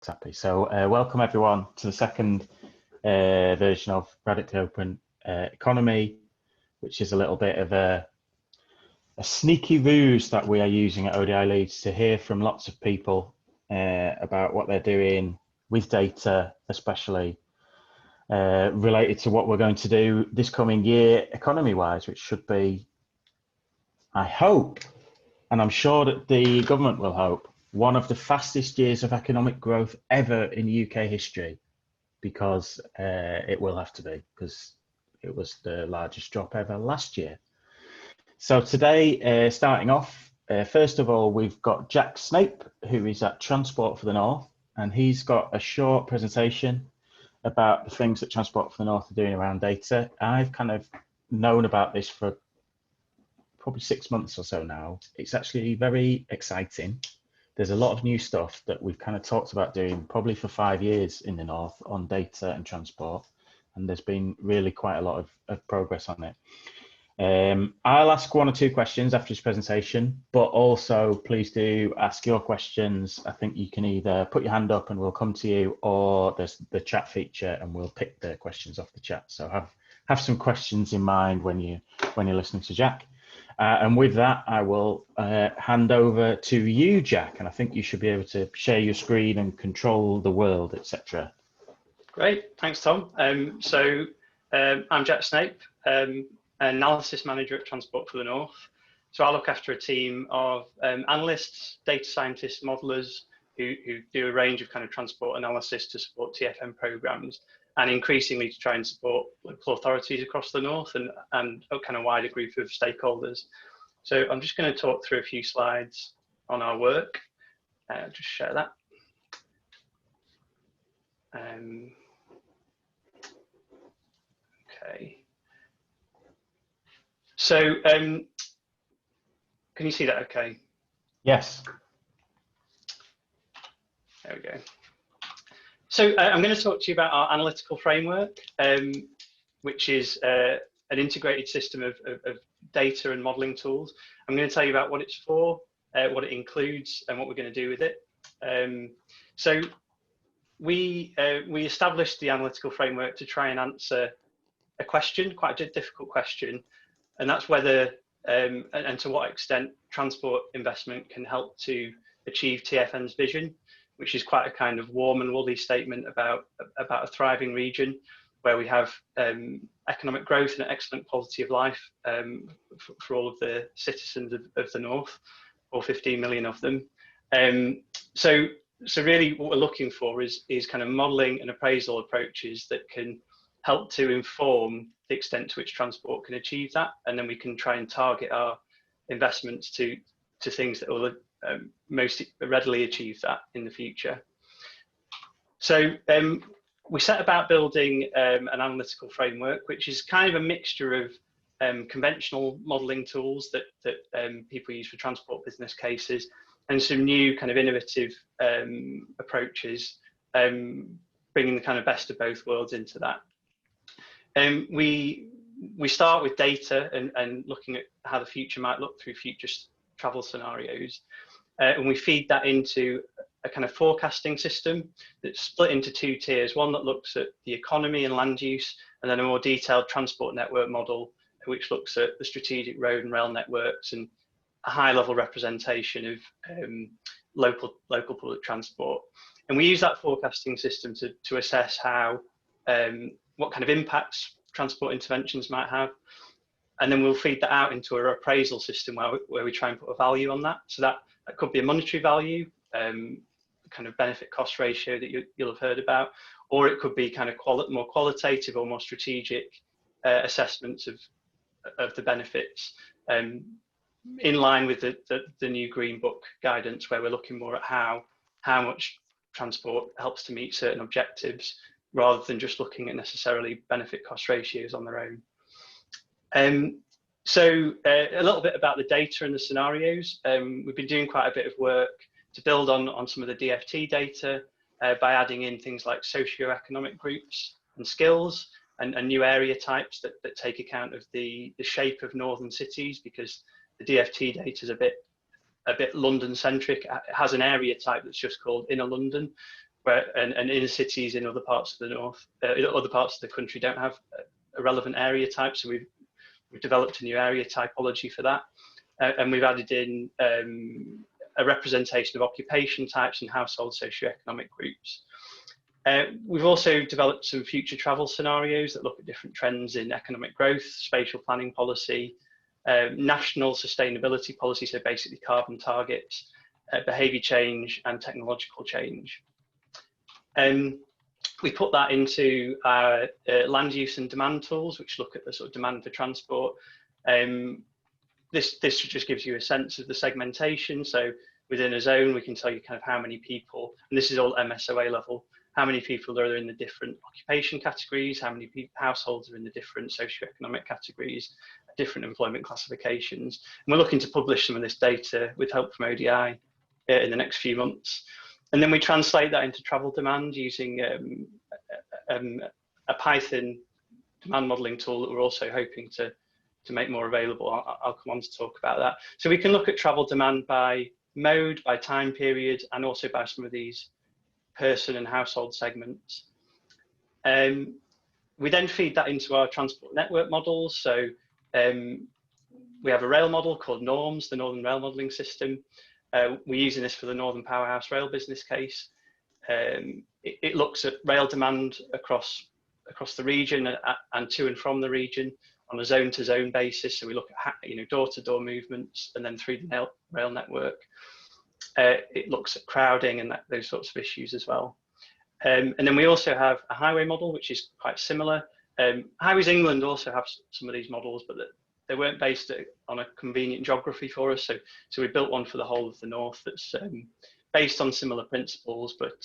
Happy. So welcome everyone to the second version of Radically Open Economy, which is a little bit of a sneaky ruse that we are using at ODI Leeds to hear from lots of people about what they're doing with data, especially related to what we're going to do this coming year economy-wise, which should be, I hope, and I'm sure that the government will hope, one of the fastest years of economic growth ever in UK history, because it will have to be, because it was the largest drop ever last year. So today, starting off, first of all, we've got Jack Snape, who is at Transport for the North, and he's got a short presentation about the things that Transport for the North are doing around data. I've kind of known about this for probably 6 months or so now. It's actually very exciting. There's a lot of new stuff that we've kind of talked about doing probably for 5 years in the North on data and transport, and there's been really quite a lot of progress on it. I'll ask 1 or 2 questions after his presentation, but also please do ask your questions. I think you can either put your hand up and we'll come to you, or there's the chat feature and we'll pick the questions off the chat. So have some questions in mind when you're listening to Jack. And with that, I will hand over to you, Jack, and I think you should be able to share your screen and control the world, etc. Great, thanks, Tom. I'm Jack Snape, analysis manager at Transport for the North. So I look after a team of analysts, data scientists, modelers who do a range of kind of transport analysis to support TFN programs, and increasingly to try and support local authorities across the North and a kind of wider group of stakeholders. So I'm just going to talk through a few slides on our work. Just share that. Okay. So can you see that okay? Yes. There we go. So I'm going to talk to you about our analytical framework, which is an integrated system of data and modelling tools. I'm going to tell you about what it's for, what it includes, and what we're going to do with it. So we established the analytical framework to try and answer a question, quite a difficult question, and that's whether and to what extent transport investment can help to achieve TFN's vision, which is quite a kind of warm and woolly statement about a thriving region where we have economic growth and excellent quality of life for all of the citizens of the North, or 15 million of them. So really what we're looking for is kind of modelling and appraisal approaches that can help to inform the extent to which transport can achieve that, and then we can try and target our investments to things that will most readily achieve that in the future. So we set about building an analytical framework, which is kind of a mixture of conventional modelling tools that people use for transport business cases, and some new kind of innovative approaches, bringing the kind of best of both worlds into that. We start with data and looking at how the future might look through future travel scenarios. And we feed that into a kind of forecasting system that's split into 2 tiers, one that looks at the economy and land use, and then a more detailed transport network model, which looks at the strategic road and rail networks and a high level representation of local public transport. And we use that forecasting system to assess how, what kind of impacts transport interventions might have. And then we'll feed that out into our appraisal system where we try and put a value on that. So that could be a monetary value, kind of benefit cost ratio that you'll have heard about, or it could be kind of more qualitative or more strategic assessments of the benefits, in line with the new Green Book guidance, where we're looking more at how much transport helps to meet certain objectives, rather than just looking at necessarily benefit cost ratios on their own. So a little bit about the data and the scenarios. We've been doing quite a bit of work to build on some of the DFT data by adding in things like socioeconomic groups and skills and new area types that take account of the shape of northern cities, because the DFT data is a bit London centric. It has an area type that's just called Inner London, and inner cities in other parts of the north, other parts of the country don't have a relevant area type. So we've developed a new area typology for that, and we've added in a representation of occupation types and household socioeconomic groups. We've also developed some future travel scenarios that look at different trends in economic growth, spatial planning policy, national sustainability policy, so basically carbon targets, behaviour change and technological change. We put that into our land use and demand tools, which look at the sort of demand for transport. This just gives you a sense of the segmentation. So within a zone, we can tell you kind of how many people, and this is all MSOA level, how many people are in the different occupation categories, how many households are in the different socioeconomic categories, different employment classifications. And we're looking to publish some of this data with help from ODI in the next few months. And then we translate that into travel demand using a Python demand modeling tool that we're also hoping to make more available. I'll come on to talk about that. So we can look at travel demand by mode, by time period, and also by some of these person and household segments. We then feed that into our transport network models. So we have a rail model called NORMS, the Northern Rail Modelling System. We're using this for the Northern Powerhouse Rail business case. It looks at rail demand across the region and to and from the region on a zone-to-zone basis. So we look at door-to-door movements and then through the rail network. It looks at crowding and those sorts of issues as well. And then we also have a highway model, which is quite similar. Highways England also have some of these models, but they weren't based on a convenient geography for us. So we built one for the whole of the north that's based on similar principles, but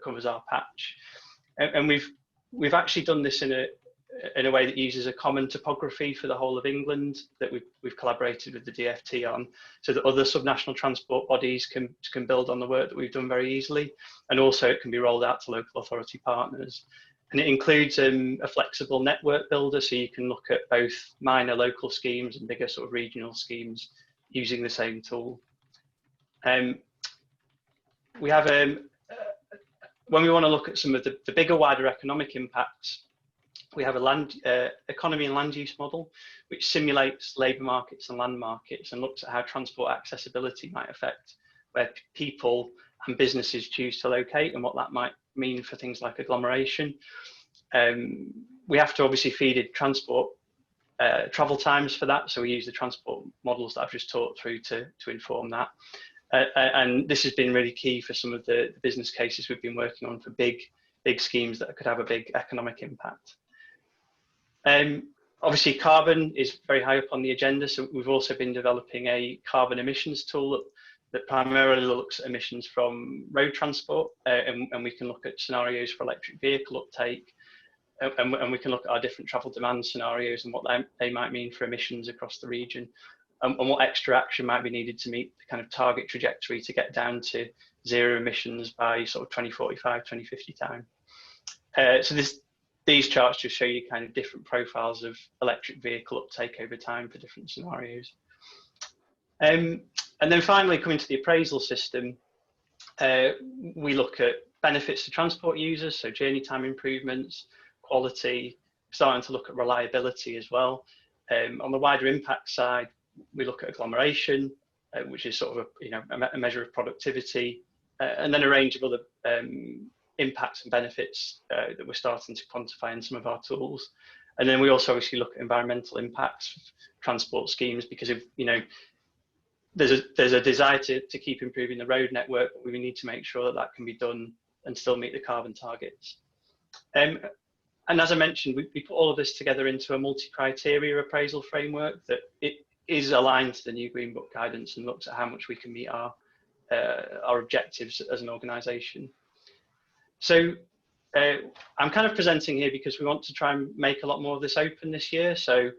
covers our patch. And we've actually done this in a way that uses a common topography for the whole of England that we've collaborated with the DfT on, so that other subnational transport bodies can build on the work that we've done very easily, and also it can be rolled out to local authority partners. And it includes a flexible network builder, so you can look at both minor local schemes and bigger sort of regional schemes using the same tool. We have when we want to look at some of the bigger, wider economic impacts, we have a economy and land use model, which simulates labour markets and land markets and looks at how transport accessibility might affect where people and businesses choose to locate and what that might mean for things like agglomeration. We have to obviously feed in transport travel times for that, so we use the transport models that I've just talked through to inform that. And this has been really key for some of the business cases we've been working on for big schemes that could have a big economic impact. Obviously, carbon is very high up on the agenda, so we've also been developing a carbon emissions tool that primarily looks at emissions from road transport, and we can look at scenarios for electric vehicle uptake, and we can look at our different travel demand scenarios and what they might mean for emissions across the region, and what extra action might be needed to meet the kind of target trajectory to get down to zero emissions by sort of 2045, 2050 time. So these charts just show you kind of different profiles of electric vehicle uptake over time for different scenarios. And then finally, coming to the appraisal system, we look at benefits to transport users, so journey time improvements, quality, starting to look at reliability as well. On the wider impact side, we look at agglomeration, which is sort of a measure of productivity, and then a range of other impacts and benefits that we're starting to quantify in some of our tools. And then we also obviously look at environmental impacts of transport schemes, because if there's a desire to keep improving the road network, but we need to make sure that can be done and still meet the carbon targets. And as I mentioned, we put all of this together into a multi-criteria appraisal framework that it is aligned to the new Green Book guidance and looks at how much we can meet our objectives as an organisation. So I'm kind of presenting here because we want to try and make a lot more of this open this year. So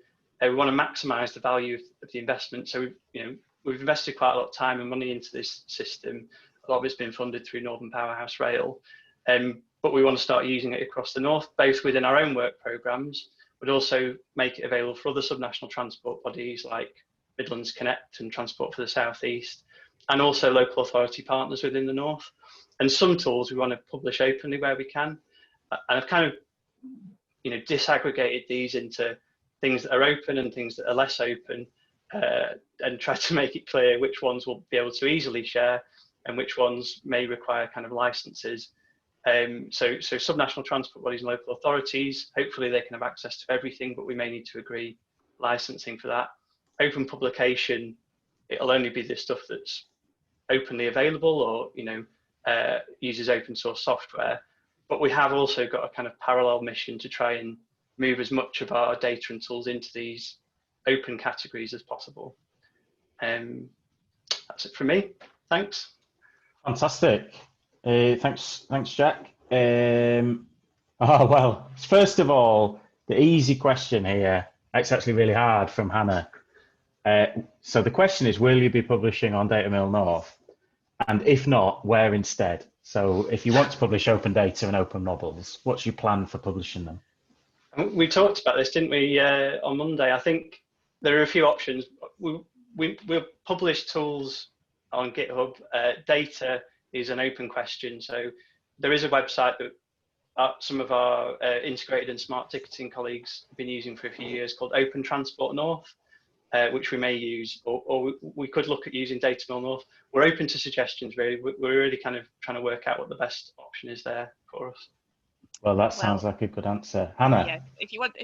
we want to maximise the value of the investment. So we've invested quite a lot of time and money into this system. A lot of it's been funded through Northern Powerhouse Rail, but we want to start using it across the north, both within our own work programmes, but also make it available for other subnational transport bodies like Midlands Connect and Transport for the South East, and also local authority partners within the north. And some tools we want to publish openly where we can. And I've kind of, disaggregated these into things that are open and things that are less open, and try to make it clear which ones we'll be able to easily share and which ones may require kind of licenses. So subnational transport bodies and local authorities, hopefully they can have access to everything, but we may need to agree licensing for that. Open publication, it'll only be the stuff that's openly available or uses open source software. But we have also got a kind of parallel mission to try and move as much of our data and tools into these open categories as possible. That's it from me. Thanks. Fantastic. Thanks, Jack. Well, first of all, the easy question here, it's actually really hard, from Hannah. So the question is, will you be publishing on DataMill North? And if not, where instead? So if you want to publish open data and open models, what's your plan for publishing them? We talked about this, didn't we, on Monday? I think there are a few options. We'll publish tools on GitHub. Data is an open question. So there is a website that some of our integrated and smart ticketing colleagues have been using for a few years called Open Transport North, which we may use, or we could look at using DataMill North. We're open to suggestions, really. We're really kind of trying to work out what the best option is there for us. Well, that sounds like a good answer. Hannah? Yeah, if you want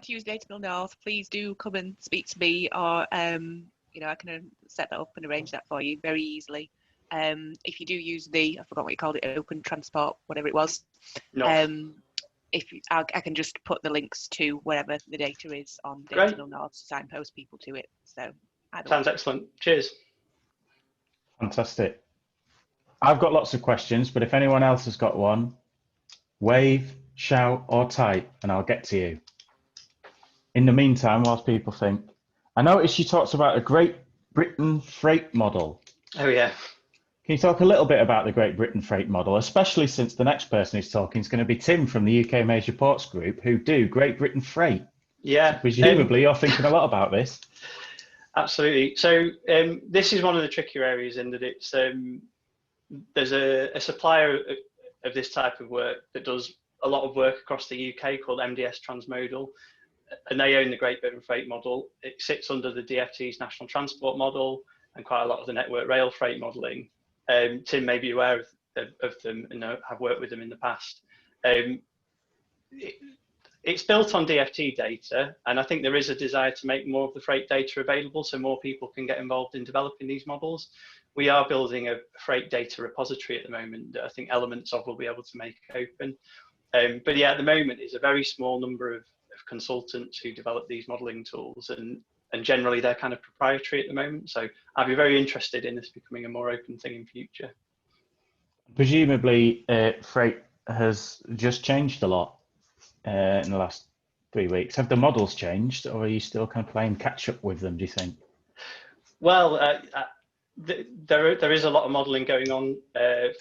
to use DataMill North, please do come and speak to me, or I can set that up and arrange that for you very easily. If you do use I forgot what you called it, Open Transport, whatever it was. No. I can just put the links to wherever the data is on DataMill North to signpost people to it. So sounds excellent. Cheers. Fantastic. I've got lots of questions, but if anyone else has got one, wave, shout, or type, and I'll get to you. In the meantime, whilst people think, I noticed you talked about a Great Britain freight model. Oh, yeah. Can you talk a little bit about the Great Britain freight model, especially since the next person who's talking is going to be Tim from the UK Major Ports Group, who do Great Britain freight? Yeah. So presumably you're thinking a lot about this. Absolutely. So this is one of the trickier areas in that it's there's a supplier of this type of work that does a lot of work across the UK called MDS Transmodal, and they own the Great Britain freight model. It sits under the DfT's national transport model and quite a lot of the network rail freight modelling. Tim may be aware of them and have worked with them in the past. It's built on DfT data, and I think there is a desire to make more of the freight data available so more people can get involved in developing these models. We are building a freight data repository at the moment that I think elements of will be able to make open. But yeah, at the moment, it's a very small number of consultants who develop these modelling tools, and generally they're kind of proprietary at the moment. So I'd be very interested in this becoming a more open thing in future. Presumably, freight has just changed a lot in the last 3 weeks. Have the models changed, or are you still kind of playing catch up with them, do you think? Well, there is a lot of modelling going on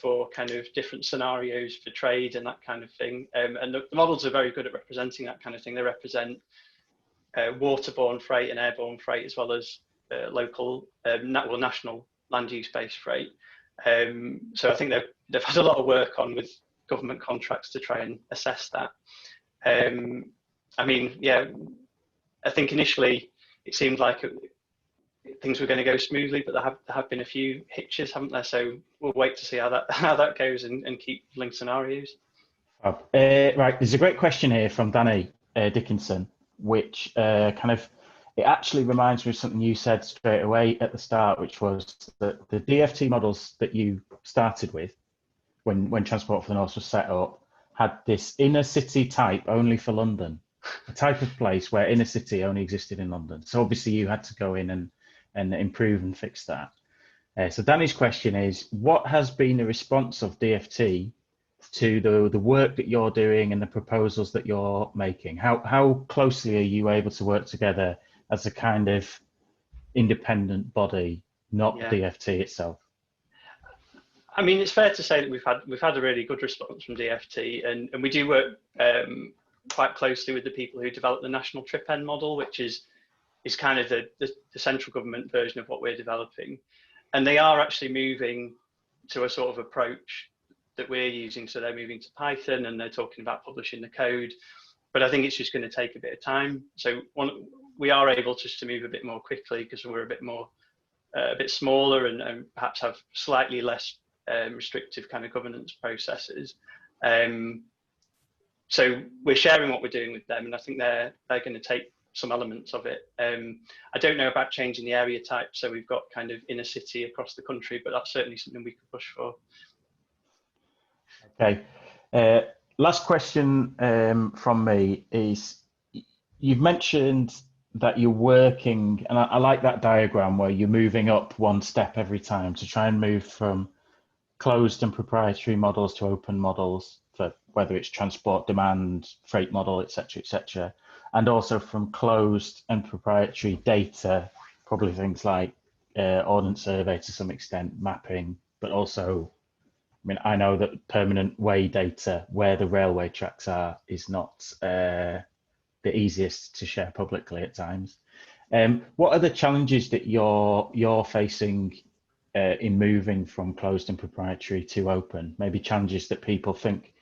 for kind of different scenarios for trade and that kind of thing. And the models are very good at representing that kind of thing. They represent waterborne freight and airborne freight, as well as local, national land use based freight. So I think they've had a lot of work on with government contracts to try and assess that. I mean, yeah, I think initially it seemed like things were going to go smoothly, but there have been a few hitches, haven't there? So we'll wait to see how that goes and keep linked scenarios. Right, there's a great question here from Danny Dickinson, which it actually reminds me of something you said straight away at the start, which was that the DfT models that you started with when Transport for the North was set up had this inner city type only for London, a type of place where inner city only existed in London. So obviously you had to go in and improve and fix that. So Danny's question is, what has been the response of DfT to the work that you're doing and the proposals that you're making? How closely are you able to work together as a kind of independent body, not DfT itself? I mean, it's fair to say that we've had a really good response from DfT, and we do work quite closely with the people who developed the national trip end model, which is kind of the central government version of what we're developing. And they are actually moving to a sort of approach that we're using. So they're moving to Python and they're talking about publishing the code. But I think it's just going to take a bit of time. So we are able just to move a bit more quickly because we're a bit smaller and perhaps have slightly less restrictive kind of governance processes. So we're sharing what we're doing with them, and I think they're going to take some elements of it. I don't know about changing the area type, so we've got kind of inner city across the country, but that's certainly something we could push for. Okay. Last question from me is, you've mentioned that you're working, and I like that diagram where you're moving up one step every time to try and move from closed and proprietary models to open models for whether it's transport demand, freight model, etc., and also from closed and proprietary data, probably things like ordnance survey to some extent, mapping, but also, I mean, I know that permanent way data, where the railway tracks are, is not the easiest to share publicly at times. What are the challenges that you're facing in moving from closed and proprietary to open? Maybe challenges that people think,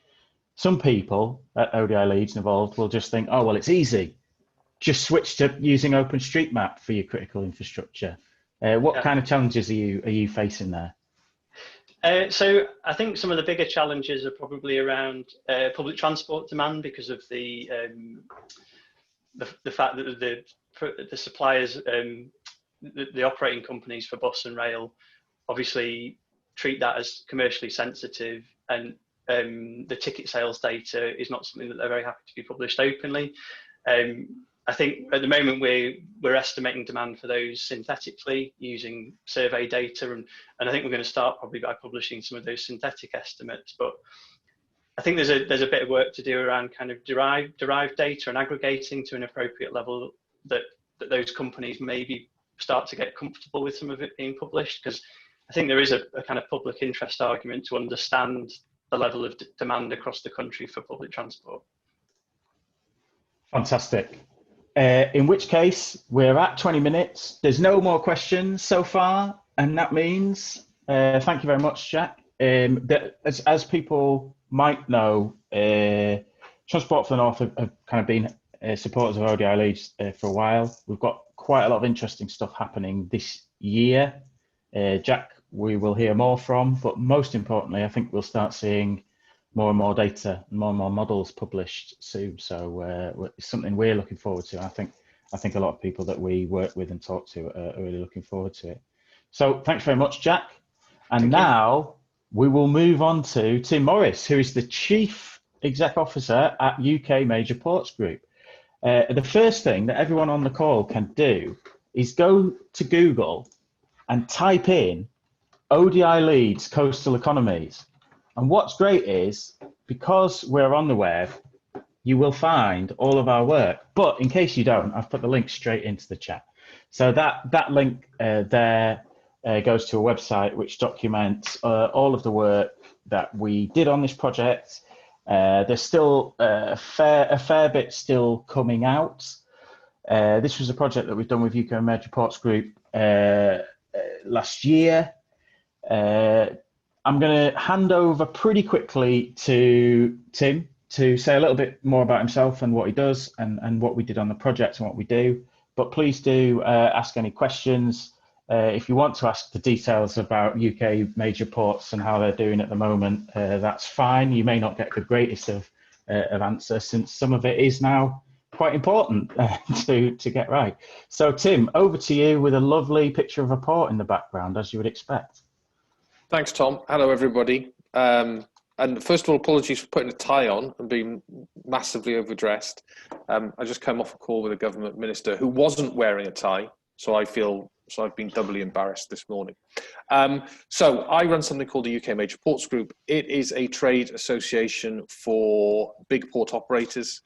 some people at ODI Leeds involved will just think, oh, well, it's easy. Just switch to using OpenStreetMap for your critical infrastructure. What kind of challenges are you facing there? So I think some of the bigger challenges are probably around public transport demand because of the fact that the suppliers, the operating companies for bus and rail, obviously treat that as commercially sensitive, and the ticket sales data is not something that they're very happy to be published openly. I think at the moment we're estimating demand for those synthetically using survey data, and I think we're going to start probably by publishing some of those synthetic estimates. But I think there's a bit of work to do around kind of derived data and aggregating to an appropriate level that those companies maybe start to get comfortable with some of it being published, because I think there is a kind of public interest argument to understand the level of demand across the country for public transport. Fantastic. In which case, we're at 20 minutes. There's no more questions so far, and that means, thank you very much, Jack. As people might know, Transport for the North have kind of been supporters of ODI Leeds for a while. We've got quite a lot of interesting stuff happening this year. Jack, we will hear more from, but most importantly, I think we'll start seeing more and more data and more models published soon. So it's something we're looking forward to. I think a lot of people that we work with and talk to are really looking forward to it. So thanks very much, Jack. And now we will move on to Tim Morris, who is the Chief Exec Officer at UK Major Ports Group. The first thing that everyone on the call can do is go to Google and type in ODI Leeds Coastal Economies. And what's great is, because we're on the web, you will find all of our work. But in case you don't, I've put the link straight into the chat. So that link there goes to a website which documents all of the work that we did on this project. There's still a fair bit still coming out. This was a project that we've done with UK Major Ports Group last year. I'm going to hand over pretty quickly to Tim to say a little bit more about himself and what he does and what we did on the project and what we do. But please do ask any questions. If you want to ask the details about UK major ports and how they're doing at the moment, that's fine. You may not get the greatest of answer, since some of it is now quite important to get right. So Tim, over to you with a lovely picture of a port in the background, as you would expect. Thanks, Tom. Hello, everybody. And first of all, apologies for putting a tie on and being massively overdressed. I just came off a call with a government minister who wasn't wearing a tie, so I've been doubly embarrassed this morning. So I run something called the UK Major Ports Group. It is a trade association for big port operators.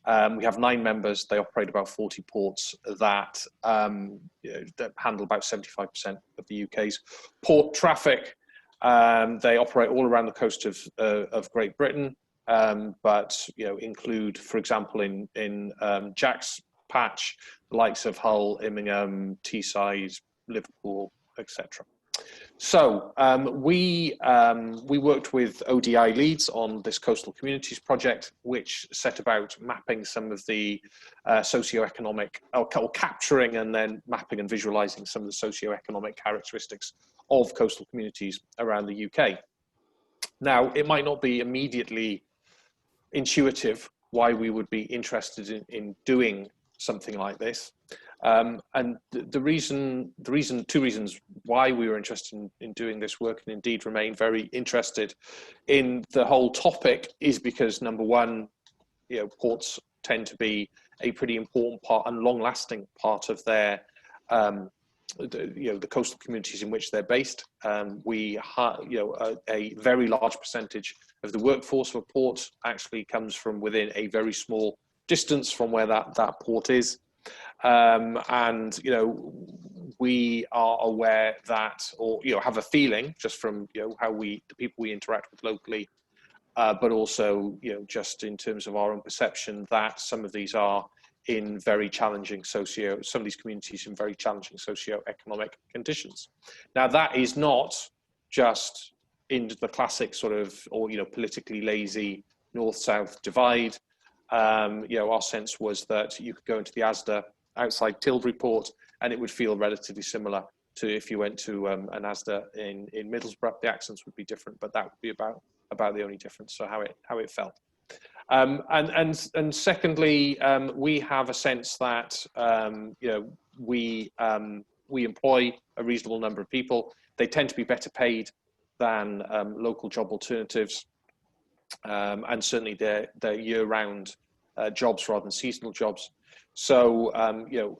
We have 9 members. They operate about 40 ports that handle about 75% of the UK's port traffic. They operate all around the coast of Great Britain, but include, for example, in Jack's patch, the likes of Hull, Immingham, Teesside, Liverpool, etc. So we worked with ODI Leeds on this Coastal Communities project, which set about mapping some of the socioeconomic, or capturing and then mapping and visualizing some of the socioeconomic characteristics of coastal communities around the UK. Now, it might not be immediately intuitive why we would be interested in doing something like this. And two reasons why we were interested in doing this work, and indeed remain very interested in the whole topic, is because, number one, ports tend to be a pretty important part and long-lasting part of their the coastal communities in which they're based. We a very large percentage of the workforce of a port actually comes from within a very small distance from where that port is. And we are aware that, or have a feeling just from how the people we interact with locally, but also just in terms of our own perception, that some of these are in very challenging some of these communities in very challenging socio-economic conditions. Now, that is not just in the classic sort of, or politically lazy north-south divide. Our sense was that you could go into the ASDA outside Tilbury Port and it would feel relatively similar to if you went to an ASDA in Middlesbrough. The accents would be different, but that would be about the only difference, so how it felt. And secondly, we have a sense that we employ a reasonable number of people. They tend to be better paid than local job alternatives, and certainly they're year-round jobs rather than seasonal jobs. So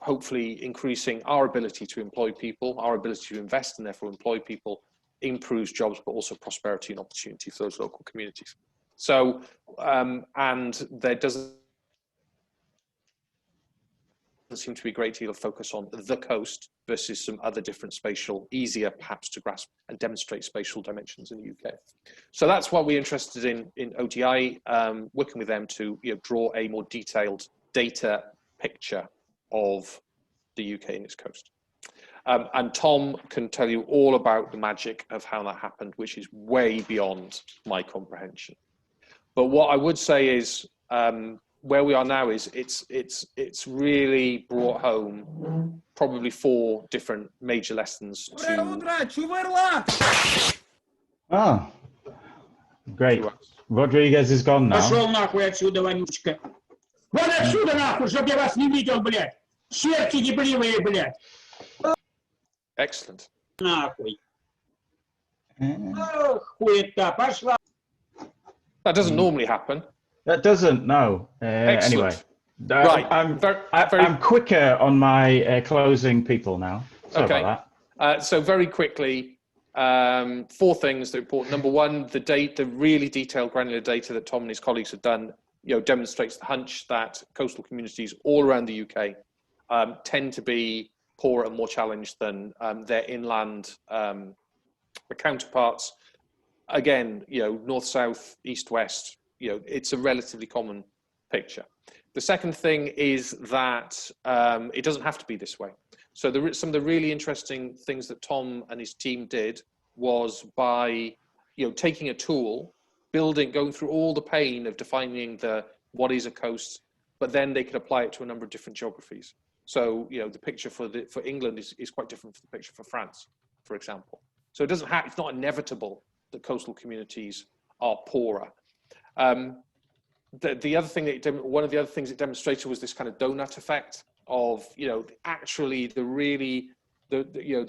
hopefully increasing our ability to employ people, our ability to invest and therefore employ people, improves jobs, but also prosperity and opportunity for those local communities. So, and there doesn't seem to be a great deal of focus on the coast versus some other different spatial, easier perhaps to grasp and demonstrate spatial dimensions in the UK. So that's why we're interested in ODI, working with them to draw a more detailed data picture of the UK and its coast. And Tom can tell you all about the magic of how that happened, which is way beyond my comprehension. But what I would say is, where we are now is it's really brought home probably 4 different major lessons Oh, great. Rodriguez is gone now. Пошел нахуй отсюда, вонючка. Вон отсюда нахуй, чтоб я вас не видел, блядь. Черти дебилевые, блядь. Excellent. Нахуй. Хуета, пошла. That doesn't normally happen. That doesn't, no. Anyway, right. I'm quicker on my closing people now. Sorry about that. So very quickly, 4 things that are important. Number one, the really detailed granular data that Tom and his colleagues have done, demonstrates the hunch that coastal communities all around the UK tend to be poorer and more challenged than their inland counterparts. Again, north, south, east, west, it's a relatively common picture. The second thing is that it doesn't have to be this way. So some of the really interesting things that Tom and his team did was by, taking a tool, going through all the pain of defining what is a coast, but then they could apply it to a number of different geographies. So, the picture for England is quite different from the picture for France, for example. So it's not inevitable that coastal communities are poorer. The other thing one of the other things it demonstrated was this kind of donut effect of, actually the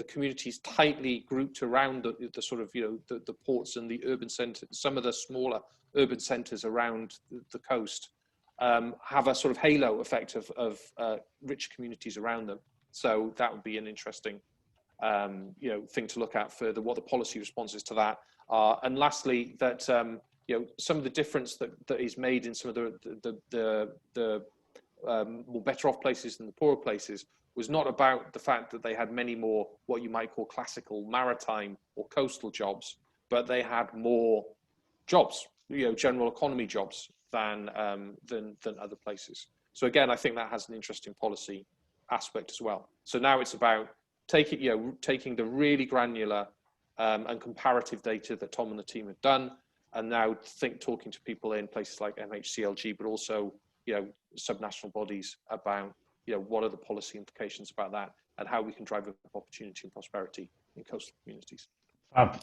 communities tightly grouped around the sort of, the ports and the urban centres, some of the smaller urban centres around the coast, have a sort of halo effect of rich communities around them. So that would be an interesting, thing to look at further, what the policy responses to that are. And lastly, that, some of the difference that is made in some of the more better off places than the poorer places was not about the fact that they had many more what you might call classical maritime or coastal jobs, but they had more jobs, general economy jobs than other places. So again, I think that has an interesting policy aspect as well. So now it's about taking the really granular and comparative data that Tom and the team have done, and now talking to people in places like MHCLG, but also, subnational bodies about, what are the policy implications about that and how we can drive up opportunity and prosperity in coastal communities.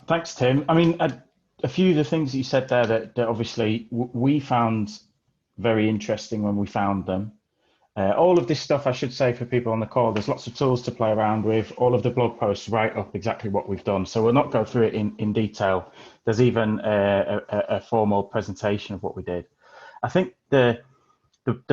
Thanks, Tim. I mean, a few of the things that you said there that obviously we found very interesting when we found them. All of this stuff, I should say, for people on the call, there's lots of tools to play around with. All of the blog posts write up exactly what we've done. So we'll not go through it in detail. There's even a formal presentation of what we did. I think the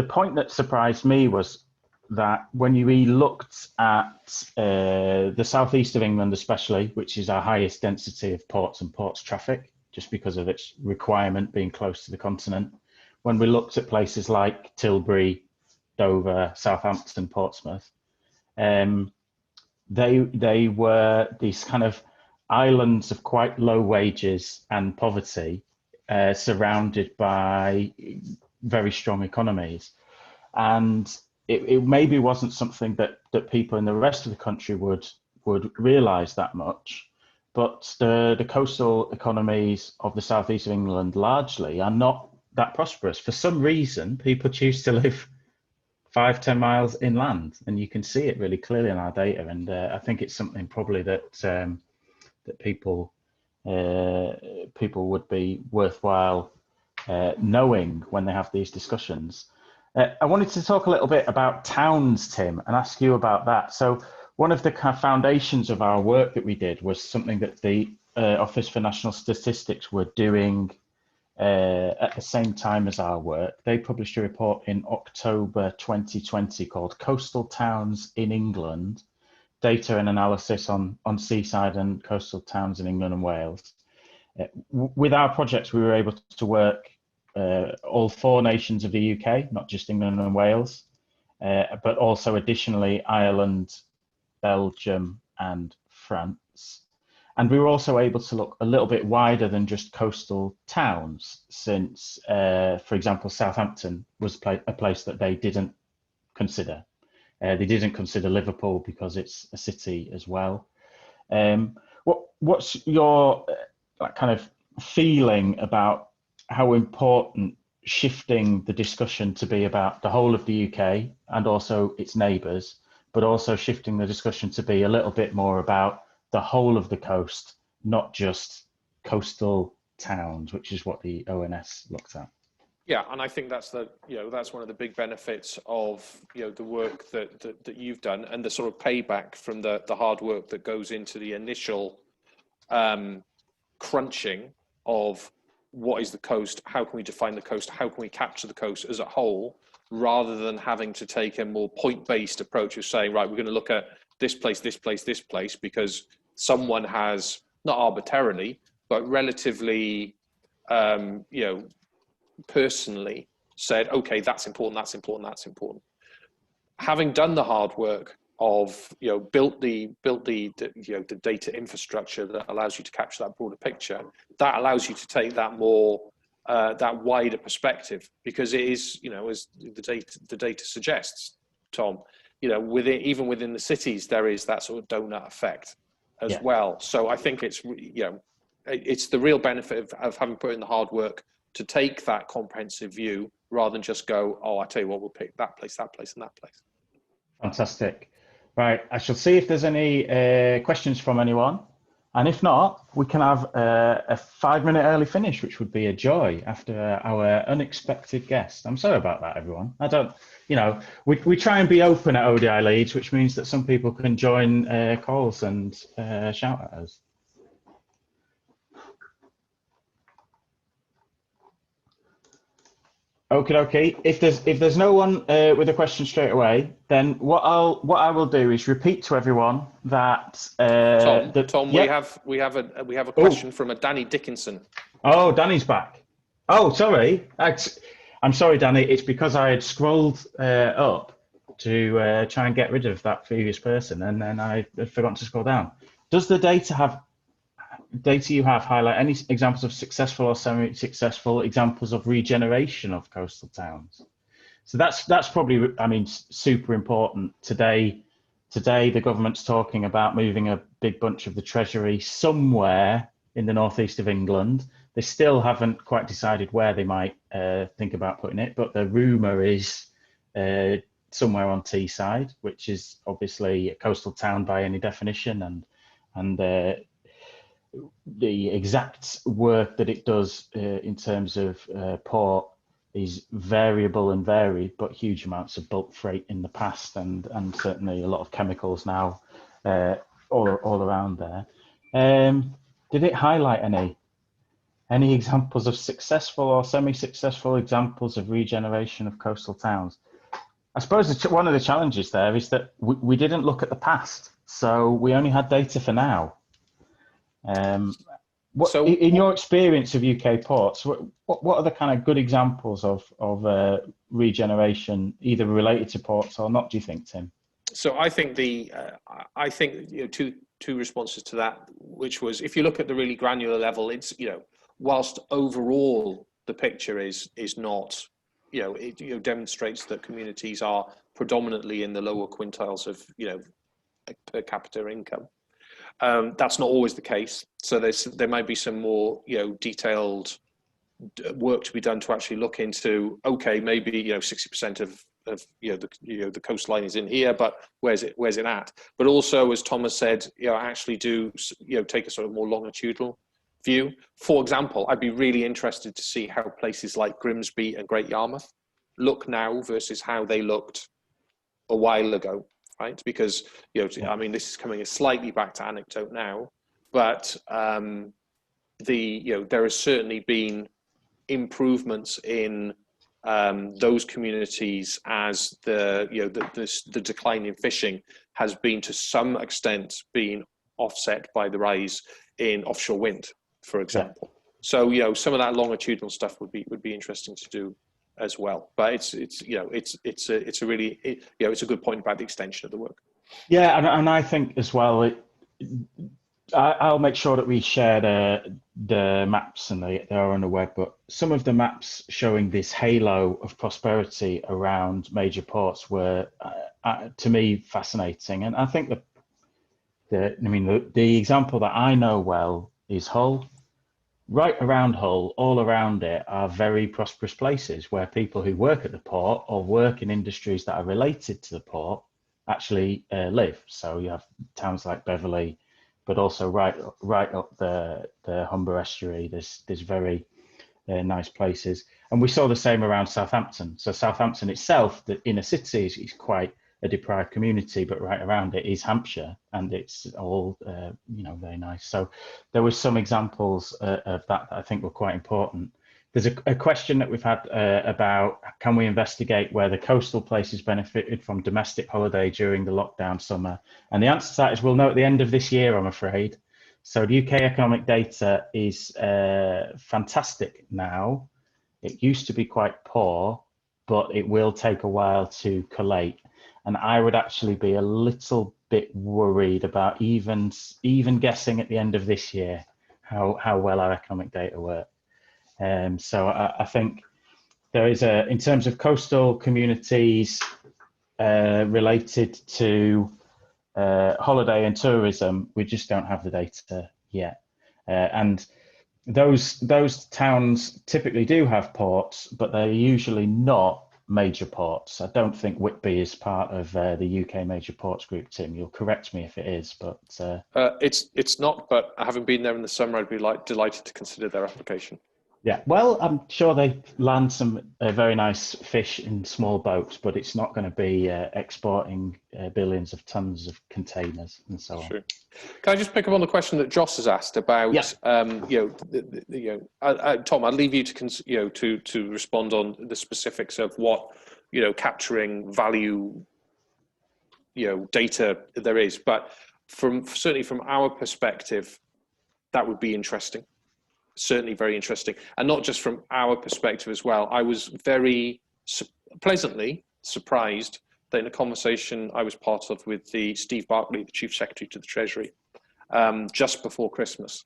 point that surprised me was that when we looked at the southeast of England especially, which is our highest density of ports and ports traffic, just because of its requirement being close to the continent, when we looked at places like Tilbury, Dover, Southampton, Portsmouth, they were these kind of islands of quite low wages and poverty, surrounded by very strong economies. And it maybe wasn't something that people in the rest of the country would realise that much, but the coastal economies of the southeast of England largely are not that prosperous. For some reason, people choose to live 5-10 miles inland, and you can see it really clearly in our data. And I think it's something probably that that people would be worthwhile knowing when they have these discussions. I wanted to talk a little bit about towns, Tim, and ask you about that. So one of the kind of foundations of our work that we did was something that the Office for National Statistics were doing at the same time as our work. They published a report in October 2020 called Coastal Towns in England, Data and Analysis on Seaside and Coastal Towns in England and Wales. With our projects, we were able to work all 4 nations of the UK, not just England and Wales, but also additionally Ireland, Belgium and France. And we were also able to look a little bit wider than just coastal towns, since, for example, Southampton was a place that they didn't consider. They didn't consider Liverpool because it's a city as well. What's your kind of feeling about how important shifting the discussion to be about the whole of the UK and also its neighbours, but also shifting the discussion to be a little bit more about the whole of the coast, not just coastal towns, which is what the ONS looked at? Yeah, and I think that's that's one of the big benefits of the work that you've done, and the sort of payback from the hard work that goes into the initial crunching of what is the coast, how can we define the coast, how can we capture the coast as a whole, rather than having to take a more point-based approach of saying, right, we're going to look at this place, this place, this place, because someone has, not arbitrarily, but relatively, personally said, okay, that's important, that's important, that's important. Having done the hard work of, built the data infrastructure that allows you to capture that broader picture, that allows you to take that more, that wider perspective, because it is, as the data suggests, Tom, even within the cities, there is that sort of donut effect as well. So I think it's, it's the real benefit of having put in the hard work to take that comprehensive view, rather than just go, oh, I tell you what, we'll pick that place, and that place. Fantastic. Right, I shall see if there's any questions from anyone. And if not, we can have a 5-minute early finish, which would be a joy after our unexpected guest. I'm sorry about that, everyone. I don't, we try and be open at ODI Leeds, which means that some people can join calls and shout at us. Okay. If there's no one with a question straight away, then what I will do is repeat to everyone that Tom, we have a question from a Danny Dickinson. Oh, Danny's back. Oh, sorry. I'm sorry, Danny. It's because I had scrolled up to try and get rid of that previous person, and then I had forgotten to scroll down. Does the data you have highlight any examples of successful or semi-successful examples of regeneration of coastal towns? So that's probably, super important today. Today, the government's talking about moving a big bunch of the Treasury somewhere in the northeast of England. They still haven't quite decided where they might think about putting it, but the rumour is somewhere on Teesside, which is obviously a coastal town by any definition, and the exact work that it does in terms of port is variable and varied, but huge amounts of bulk freight in the past, and certainly a lot of chemicals now all around there. Did it highlight any examples of successful or semi-successful examples of regeneration of coastal towns? I suppose one of the challenges there is that we didn't look at the past, so we only had data for now. In your experience of UK ports, what are the kind of good examples of regeneration, either related to ports or not, do you think, Tim? So I think two responses to that, which was, if you look at the really granular level, it's, whilst overall the picture is not, it demonstrates that communities are predominantly in the lower quintiles of, per capita income. That's not always the case. So there might be some more, detailed work to be done to actually look into, okay, maybe 60% of the coastline is in here, but where's it at? But also, as Thomas said, actually do take a sort of more longitudinal view. For example, I'd be really interested to see how places like Grimsby and Great Yarmouth look now versus how they looked a while ago, right? Because I mean, this is coming slightly back to anecdote now, but there has certainly been improvements in those communities as the decline in fishing has been to some extent being offset by the rise in offshore wind, for example. Yeah. So some of that longitudinal stuff would be interesting to do as well. But it's a good point about the extension of the work. Yeah, and I think as well, I'll make sure that we share the maps, and they are on the web, but some of the maps showing this halo of prosperity around major ports were, to me, fascinating. And I think the example that I know well is Hull. Right around Hull, all around it, are very prosperous places where people who work at the port or work in industries that are related to the port actually live. So you have towns like Beverley, but also right up the Humber estuary. There's very nice places, and we saw the same around Southampton. So Southampton itself, the inner city, is quite a deprived community, but right around it is Hampshire, and it's all very nice. So there were some examples of that I think were quite important. There's a question that we've had about, can we investigate where the coastal places benefited from domestic holiday during the lockdown summer? And the answer to that is we'll know at the end of this year, I'm afraid. So the UK economic data is fantastic now. It used to be quite poor, but it will take a while to collate. And I would actually be a little bit worried about even guessing at the end of this year how well our economic data work. So I think there is in terms of coastal communities related to holiday and tourism, we just don't have the data yet. And those towns typically do have ports, but they're usually not major ports. I don't think Whitby is part of the UK major ports group, Tim. You'll correct me if it is, but it's not. But having been there in the summer, I'd be delighted to consider their application. Yeah, well, I'm sure they land some very nice fish in small boats, but it's not going to be exporting billions of tons of containers and so on. Sure. Can I just pick up on the question that Joss has asked about? Yeah. Tom, I'll leave you to respond on the specifics of what capturing value data there is, but certainly from our perspective, that would be interesting. Certainly very interesting, and not just from our perspective as well. I was very pleasantly surprised that in a conversation I was part of with Steve Barclay, the Chief Secretary to the Treasury, just before Christmas,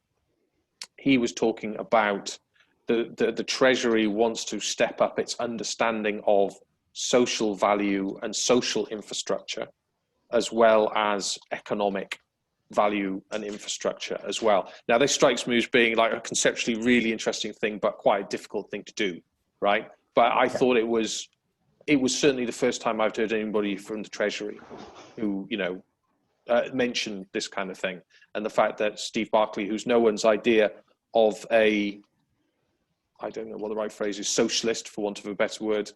he was talking about the Treasury wants to step up its understanding of social value and social infrastructure as well as economic value and infrastructure as well. Now, this strikes me as being like a conceptually really interesting thing, but quite a difficult thing to do, right? But I thought it was certainly the first time I've heard anybody from the Treasury who, mentioned this kind of thing. And the fact that Steve Barclay, who's no one's idea of I don't know what the right phrase is, socialist, for want of a better word,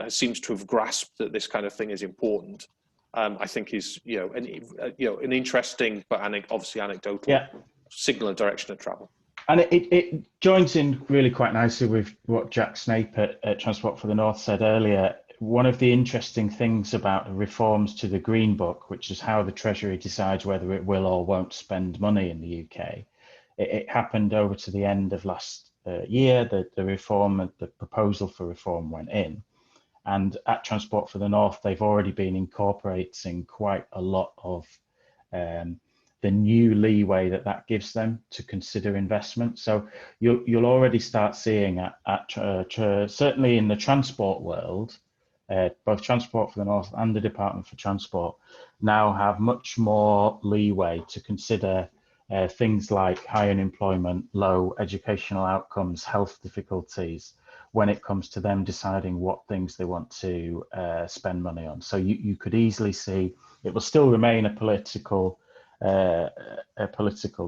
seems to have grasped that this kind of thing is important. I think is an interesting but obviously anecdotal signal and direction of travel. And it joins in really quite nicely with what Jack Snape at Transport for the North said earlier. One of the interesting things about the reforms to the Green Book, which is how the Treasury decides whether it will or won't spend money in the UK, it happened over to the end of last year. The reform, the proposal for reform went in. And at Transport for the North, they've already been incorporating quite a lot of the new leeway that gives them to consider investment. So you'll already start seeing certainly in the transport world, both Transport for the North and the Department for Transport now have much more leeway to consider things like high unemployment, low educational outcomes, health difficulties, when it comes to them deciding what things they want to spend money on. So you could easily see it will still remain a political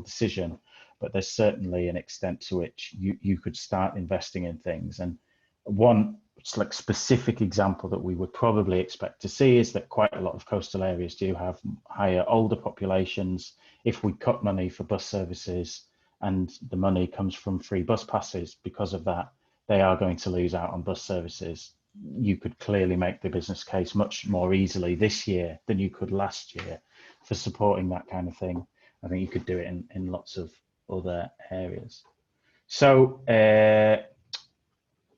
decision, but there's certainly an extent to which you could start investing in things. And one specific example that we would probably expect to see is that quite a lot of coastal areas do have higher older populations. If we cut money for bus services and the money comes from free bus passes, because of that, they are going to lose out on bus services. You could clearly make the business case much more easily this year than you could last year for supporting that kind of thing. I think you could do it in lots of other areas. So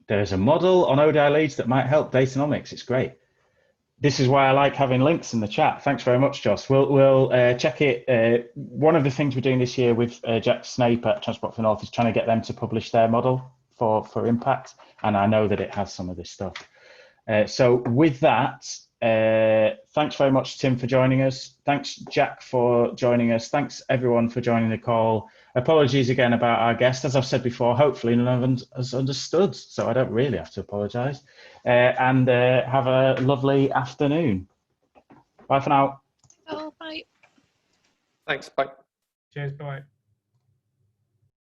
there's a model on ODI leads that might help Datanomics. It's great. This is why I like having links in the chat. Thanks very much, Joss. We'll check it. One of the things we're doing this year with Jack Snape at Transport for North is trying to get them to publish their model for impact, and I know that it has some of this stuff. So with that, thanks very much, Tim, for joining us. Thanks, Jack, for joining us. Thanks, everyone, for joining the call. Apologies again about our guest. As I've said before, hopefully none of them has understood, so I don't really have to apologise. And have a lovely afternoon. Bye for now. Oh, bye. Thanks. Bye. Cheers, bye.